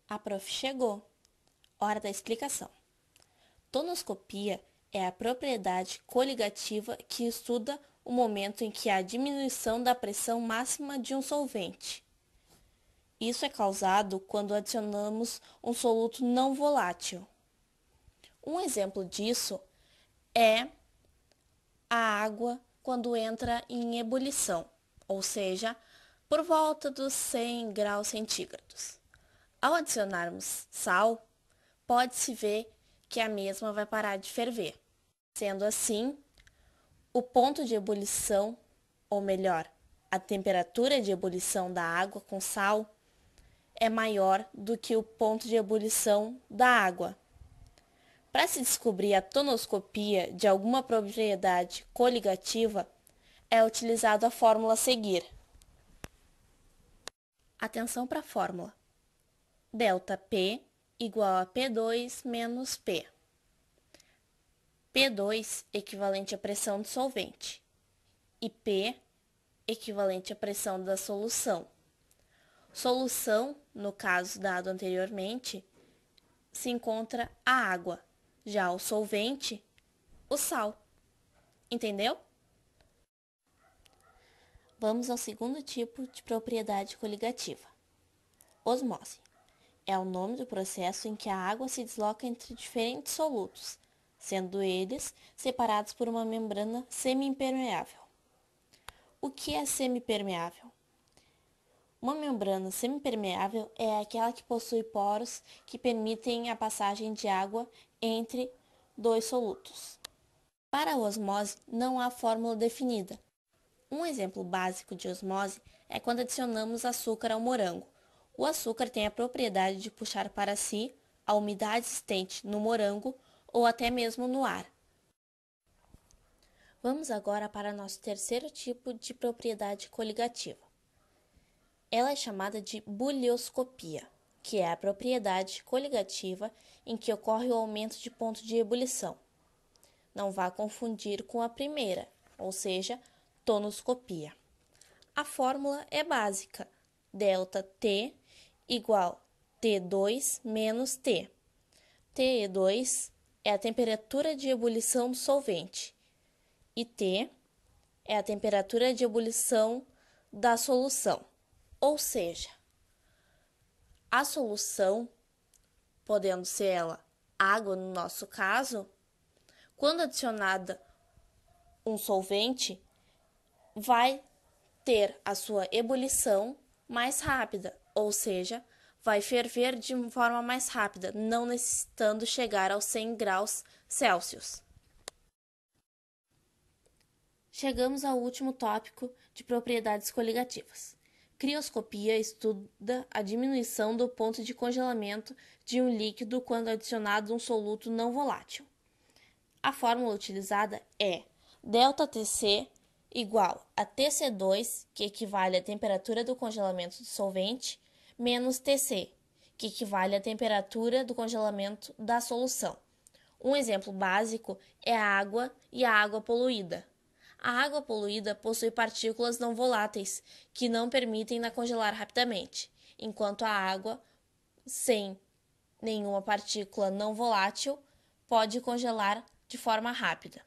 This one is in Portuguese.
A prof chegou. Hora da explicação. Tonoscopia é a propriedade coligativa que estuda o momento em que há diminuição da pressão máxima de um solvente. Isso é causado quando adicionamos um soluto não volátil. Um exemplo disso é a água quando entra em ebulição, ou seja, por volta dos 100 graus centígrados. Ao adicionarmos sal, pode-se ver que a mesma vai parar de ferver. Sendo assim, o ponto de ebulição, ou melhor, a temperatura de ebulição da água com sal, é maior do que o ponto de ebulição da água. Para se descobrir a tonoscopia de alguma propriedade coligativa, é utilizada a fórmula a seguir. Atenção para a fórmula. ΔP igual a P2 menos P. P2 equivalente à pressão do solvente e P equivalente à pressão da solução. Solução, no caso dado anteriormente, se encontra a água, já o solvente, o sal. Entendeu? Vamos ao segundo tipo de propriedade coligativa. Osmose. É o nome do processo em que a água se desloca entre diferentes solutos, sendo eles separados por uma membrana semiimpermeável. O que é semipermeável? Uma membrana semipermeável é aquela que possui poros que permitem a passagem de água entre dois solutos. Para a osmose, não há fórmula definida. Um exemplo básico de osmose é quando adicionamos açúcar ao morango. O açúcar tem a propriedade de puxar para si a umidade existente no morango ou até mesmo no ar. Vamos agora para nosso terceiro tipo de propriedade coligativa. Ela é chamada de bulioscopia, que é a propriedade coligativa em que ocorre o aumento de ponto de ebulição. Não vá confundir com a primeira, ou seja, tonoscopia. A fórmula é básica, ΔT igual T2 menos T. T2 é a temperatura de ebulição do solvente e T é a temperatura de ebulição da solução. Ou seja, a solução, podendo ser ela água no nosso caso, quando adicionada um solvente, vai ter a sua ebulição mais rápida, ou seja, vai ferver de forma mais rápida, não necessitando chegar aos 100 graus Celsius. Chegamos ao último tópico de propriedades coligativas. Crioscopia estuda a diminuição do ponto de congelamento de um líquido quando adicionado um soluto não volátil. A fórmula utilizada é ΔTC igual a Tc2, que equivale à temperatura do congelamento do solvente, menos Tc, que equivale à temperatura do congelamento da solução. Um exemplo básico é a água e a água poluída. A água poluída possui partículas não voláteis, que não permitem-na congelar rapidamente, enquanto a água, sem nenhuma partícula não volátil, pode congelar de forma rápida.